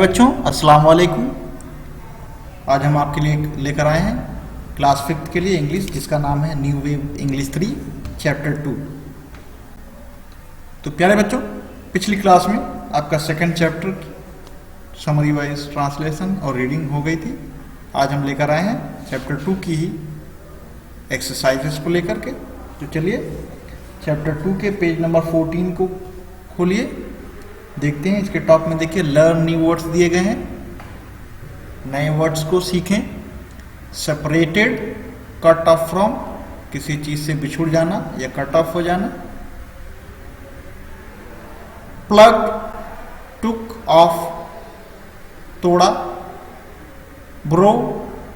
बच्चों अस्सलाम वालेकुम। आज हम आपके लिए लेकर आए हैं क्लास 5 के लिए इंग्लिश, जिसका नाम है न्यू वेव इंग्लिश 3 चैप्टर 2। तो प्यारे बच्चों, पिछली क्लास में आपका second chapter summary wise translation और रीडिंग हो गई थी। आज हम लेकर आए हैं चैप्टर 2 की ही एक्सरसाइजेस को लेकर के। तो चलिए चैप्टर 2 के पेज नंबर 14 को खोलिए, देखते हैं। इसके टॉप में देखिए लर्न न्यू वर्ड्स दिए गए हैं, नए वर्ड्स को सीखें। सेपरेटेड, कट ऑफ फ्रॉम, किसी चीज से बिछुड़ जाना या कट ऑफ हो जाना। प्लग, टुक ऑफ, तोड़ा। Burrow,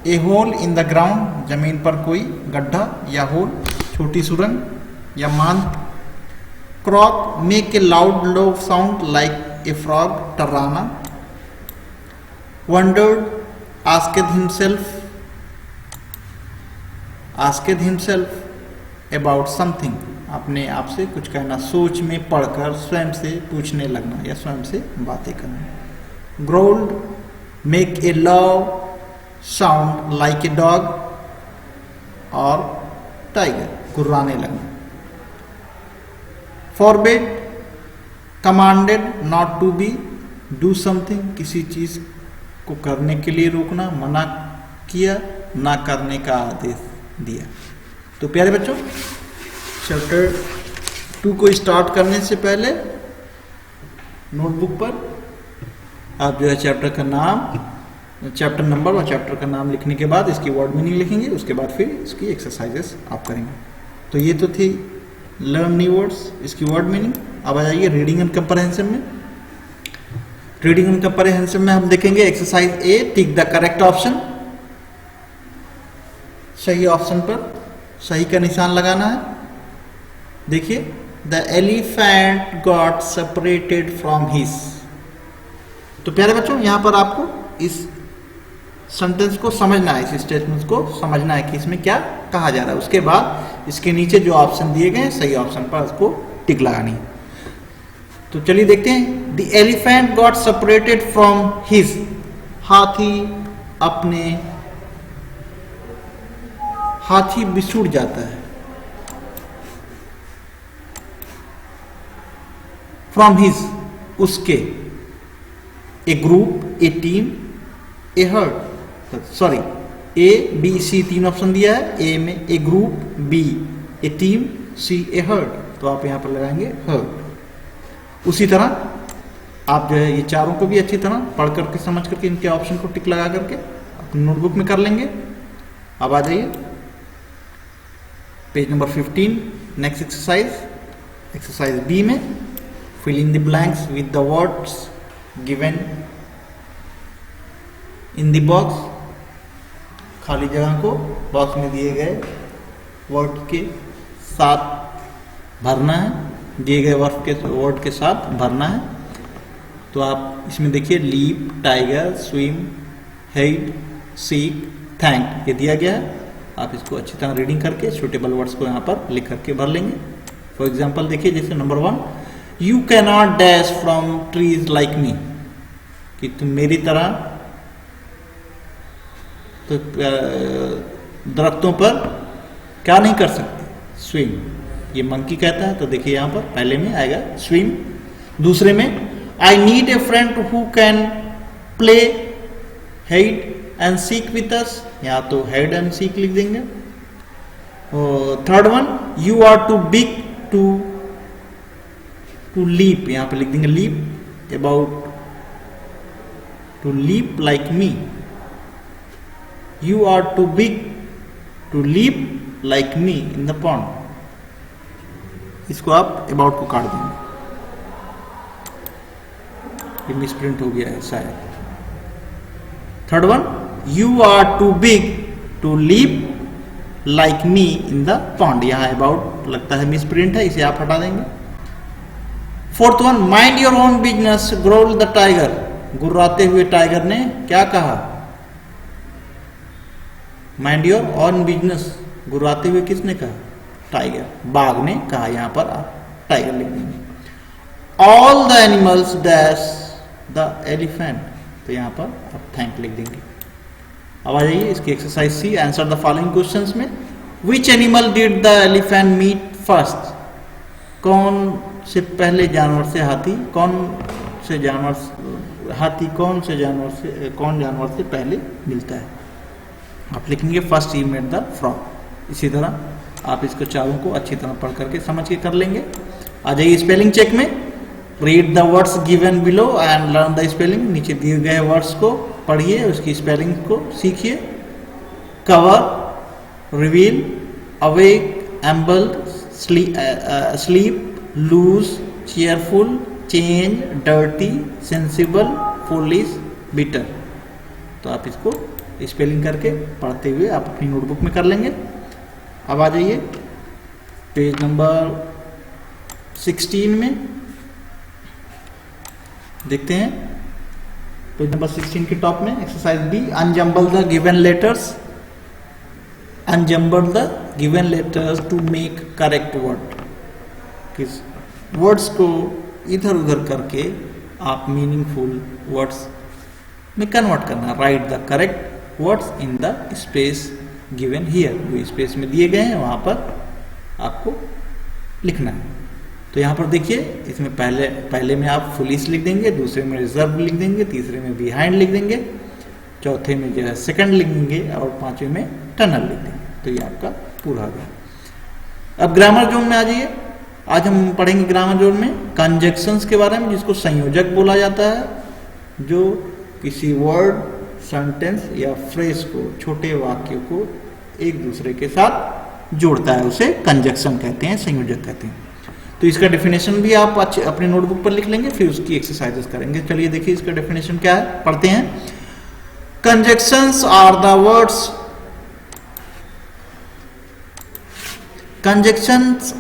a hole in the ground, जमीन पर कोई गड्ढा या होल, छोटी सुरंग या मांद। Croak, make a loud low sound like a frog, टर्राना। Wondered, asked himself about something, अपने आप से कुछ कहना, सोच में पढ़कर स्वयं से पूछने लगना या स्वयं से बातें करना। Growled, make a low sound like a dog, और टाइगर, गुर्राने लगना। Forbade, commanded not to be, do something, किसी चीज को करने के लिए रोकना, मना किया, ना करने का आदेश दिया। तो प्यारे बच्चों, चैप्टर 2 को स्टार्ट करने से पहले नोटबुक पर आप जो है चैप्टर का नाम, चैप्टर नंबर और चैप्टर का नाम लिखने के बाद इसकी वर्ड मीनिंग लिखेंगे। उसके बाद फिर इसकी एक्सरसाइजेस आप करेंगे। तो ये तो थी लर्न न्यू वर्ड्स, इसकी वर्ड मीनिंग। अब आ जाइए रीडिंग एंड कंप्रहेंशन में। रीडिंग एंड कंप्रहेंशन में हम देखेंगे exercise A, tick the correct option. सही ऑप्शन पर सही का निशान लगाना है। देखिए, the elephant got separated from his. तो प्यारे बच्चों, यहां पर आपको इस सेंटेंस को समझना है, इस स्टेटमेंट को समझना है कि इसमें क्या कहा जा रहा है। उसके बाद इसके नीचे जो ऑप्शन दिए गए हैं सही ऑप्शन पर उसको टिक लगानी है। तो चलिए देखते हैं। The elephant got separated from his, हाथी बिछुड़ जाता है। फ्रॉम हिज, उसके। A group, a team, a herd, sorry A B C तीन ऑप्शन दिया है। ए में a group, B a team, C a herd. तो आप यहां पर लगाएंगे हर्ड। उसी तरह आप जो है ये चारों को भी अच्छी तरह पढ़ करके समझ करके इनके ऑप्शन को टिक लगा करके अपनी नोटबुक में कर लेंगे। अब आ जाइए page number 15, next exercise, exercise B में fill in the blanks with the words given in the box. खाली जगह को बॉक्स में दिए गए वर्ड के साथ भरना है, दिए गए वर्ड के साथ भरना है। तो आप इसमें देखिए leap, tiger, swim, head, seek, thank, ये दिया गया है। आप इसको अच्छी तरह रीडिंग करके सुटेबल वर्ड्स को यहाँ पर लिख करके भर लेंगे। फॉर एग्जाम्पल देखिए, जैसे number 1, you cannot dash from trees like me, कि तुम मेरी तरह तो दरख्तों पर क्या नहीं कर सकते, स्विम। ये मंकी कहता है, तो देखिए यहां पर पहले में आएगा स्विम। दूसरे में I need a friend who can play hide and seek with us, यहां तो हाइड एंड सीक लिख देंगे। और third one, you are too big to leap, यहां पर लिख देंगे leap, about to leap like me. You are too big to leap like me in the pond। इसको आप about को काट देंगे, ये मिसप्रिंट हो गया है शायद। Third one, you are too big to leap like me in the pond, यहाँ about लगता है मिसप्रिंट है, इसे आप हटा देंगे। Fourth one, mind your own business, growled the tiger, गुर्राते हुए टाइगर ने क्या कहा। माइंड योर ऑन बिजनेस, गुर्राते हुए किसने कहा, टाइगर, बाघ ने कहा। यहां पर आप टाइगर लिख देंगे। All the animals dash the elephant, तो यहाँ पर आप थैंक लिख देंगे। अब आ जाइए इसकी exercise C, answer the following questions में। Which animal did the elephant meet first? कौन से पहले जानवर से हाथी, कौन जानवर से पहले मिलता है? आप लिखेंगे first he met the frog. इसी तरह आप इसको चारों को अच्छी तरह पढ़ करके समझ के कर लेंगे। आ जाइए स्पेलिंग चेक में। Read the words given below and learn the spelling. नीचे दिए गए वर्ड्स को पढ़िए, उसकी स्पेलिंग को सीखिए। Cover, reveal, awake, ambled, sleep, loose, cheerful, change, dirty, sensible, foolish, bitter. तो आप इसको स्पेलिंग करके पढ़ते हुए आप अपनी नोटबुक में कर लेंगे। अब आ जाइए पेज नंबर 16 में, देखते हैं पेज नंबर 16 के टॉप में exercise B. Unjumble the given letters, unjumble the given letters to make correct word. किस वर्ड्स को इधर उधर करके आप मीनिंगफुल वर्ड्स में कन्वर्ट करना। Write the correct words in the space given here. जो स्पेस में दिए गए हैं वहां पर आपको लिखना है। तो यहाँ पर देखिए, इसमें पहले में आप फुलिश लिख देंगे, दूसरे में रिजर्व लिख देंगे, तीसरे में बिहाइंड लिख देंगे, चौथे में जो है सेकंड लिख देंगे और पांचवें में टनल लिख देंगे। तो ये आपका पूरा हो गया। अब ग्रामर जोन में आ जाइए। आज हम पढ़ेंगे ग्रामर जोन में कंजक्शंस के बारे में, जिसको संयोजक बोला जाता है, जो किसी वर्ड, सेंटेंस या फ्रेज को, छोटे वाक्य को एक दूसरे के साथ जोड़ता है, उसे कंजक्शन कहते हैं, संयोजक कहते हैं। तो इसका डेफिनेशन भी आप अपने नोटबुक पर लिख लेंगे, फिर उसकी एक्सरसाइजेस करेंगे। चलिए देखिए इसका डेफिनेशन क्या है, पढ़ते हैं। Conjunctions are the words, conjunctions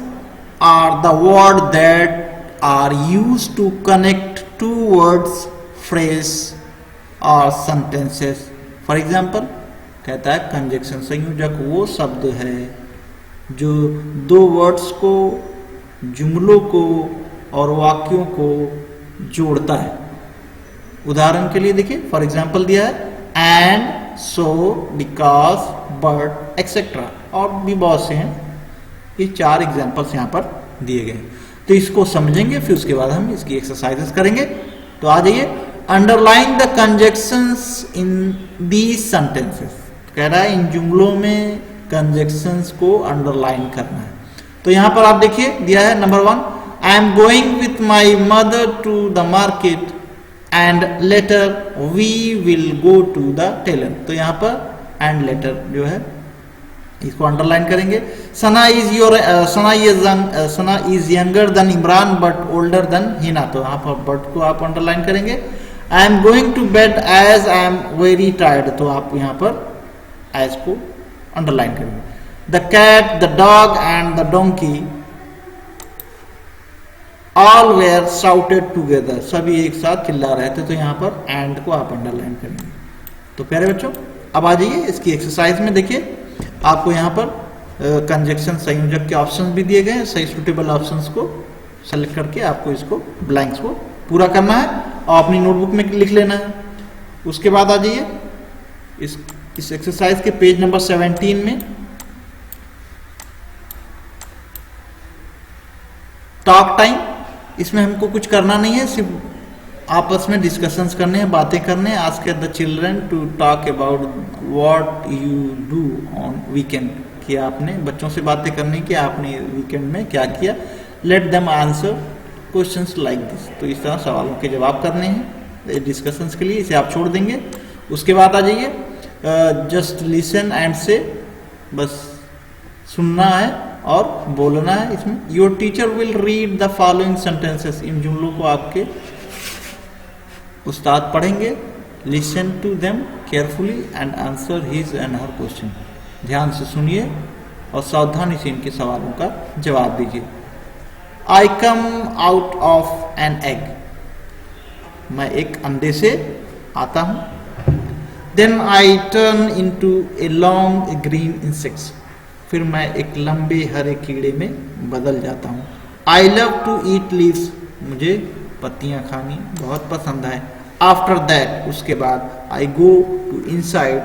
are the word that are used to connect two words, phrase or sentences. For example, कहता है कंजक्शन संयोजक वो शब्द है जो दो वर्ड्स को, जुमलों को और वाक्यों को जोड़ता है। उदाहरण के लिए देखिए, फॉर एग्जाम्पल दिया है and, so, because, but, etcetera, और भी बहुत से हैं। ये 4 एग्जाम्पल्स यहाँ पर दिए गए। तो इसको समझेंगे, फिर उसके बाद हम इसकी एक्सरसाइजेस करेंगे। तो आ जाइए, underline the conjunctions in these sentences. कह रहा है इन जुमलों में कंजक्शंस को अंडरलाइन करना है। तो यहाँ पर आप देखिए दिया है number 1, I am going with my mother to the market and later we will go to the tailor. तो यहाँ पर एंड लेटर जो है इसको अंडरलाइन करेंगे। Sana is younger than Imran but older than Hina. तो यहाँ पर बट को आप अंडरलाइन करेंगे। I am going to bed as I am very tired. तो आप यहाँ पर एज को अंडरलाइन करेंगे। The cat, the dog and the donkey all were shouted together. सभी एक साथ चिल्ला रहे थे। तो यहाँ पर एंड को आप अंडरलाइन करेंगे। तो प्यारे बच्चों, अब आ जाइए इसकी एक्सरसाइज में। देखिए आपको यहाँ पर कंजक्शन संयोजक के ऑप्शंस भी दिए गए हैं। सही सूटेबल ऑप्शंस को सेलेक्ट करके आपको इसको ब्लैंक्स को पूरा करना है और अपनी नोटबुक में लिख लेना है। उसके बाद आ जाइए इस एक्सरसाइज के पेज नंबर 17 में टॉक टाइम। इसमें हमको कुछ करना नहीं है, सिर्फ आपस में डिस्कशंस करने हैं, बातें करने हैं। Ask the children to talk about what you do on weekend. कि आपने बच्चों से बातें करनी कि आपने वीकेंड में क्या किया। Let them answer questions like this. तो इस तरह सवालों के जवाब करने हैं डिस्कशंस के लिए, इसे आप छोड़ देंगे। उसके बाद आ जाइए जस्ट लिसन एंड से, बस सुनना है और बोलना है। इसमें your teacher will read the following sentences. इन जुमलों को आपके उस्ताद पढ़ेंगे। Listen to them carefully and answer his and her question. ध्यान से सुनिए और सावधानी से इनके सवालों का जवाब दीजिए। I come out of an egg. मैं एक अंडे से आता हूं। Then I turn into a long green insects. फिर मैं एक लंबे हरे कीड़े में बदल जाता हूं। I love to eat leaves. मुझे पत्तियां खानी बहुत पसंद है। आफ्टर दैट उसके बाद I go to inside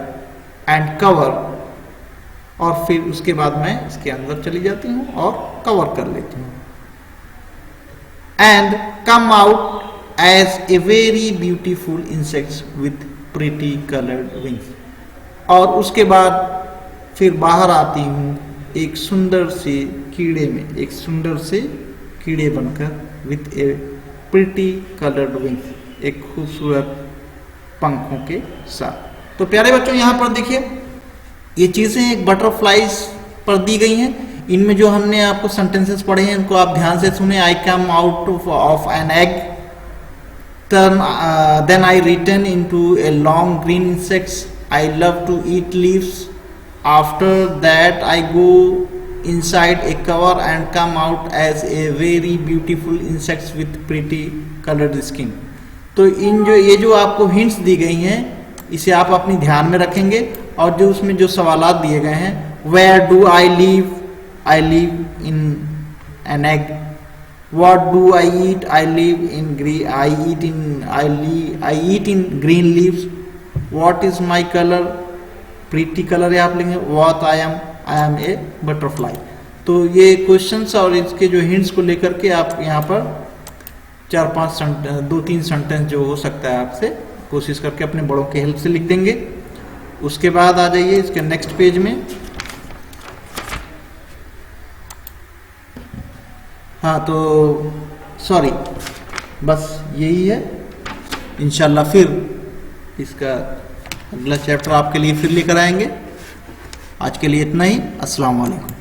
and cover, और फिर उसके बाद मैं इसके अंदर चली जाती हूँ और कवर कर लेती हूँ। And come out as a very beautiful insects with pretty coloured wings, और उसके बाद फिर बाहर आती हूँ एक सुंदर से कीड़े में, एक सुंदर से कीड़े बनकर, with A pretty coloured wings, एक खूबसूरत पंखों के साथ। तो प्यारे बच्चों यहाँ पर देखिए ये चीजें एक बटरफ्लाइज पर दी गई हैं। इनमें जो हमने आपको सेंटेंसेस पढ़े हैं इनको आप ध्यान से सुने। I come out of an egg, then I return into a long green insects. I love to eat leaves. After that I go inside a cover and come out as a very beautiful insects with pretty colored skin. तो ये जो आपको hints दी गई हैं इसे आप अपनी ध्यान में रखेंगे, और जो उसमें जो सवालात दिए गए हैं, Where do I live? I live in an egg. What do I eat? I live in green. I eat in green leaves. What is my color? Pretty color आप लेंगे। What I am a butterfly। तो ये questions और इसके जो hints को लेकर के आप यहाँ पर 2-3 सेंटेंस जो हो सकता है आपसे कोशिश करके अपने बड़ों के हेल्प से लिख देंगे। उसके बाद आ जाइए इसके नेक्स्ट पेज में। हाँ तो सॉरी, बस यही है। इंशाल्लाह फिर इसका अगला चैप्टर आपके लिए फिर लेकर आएंगे। आज के लिए इतना ही। अस्सलाम वालेकुम।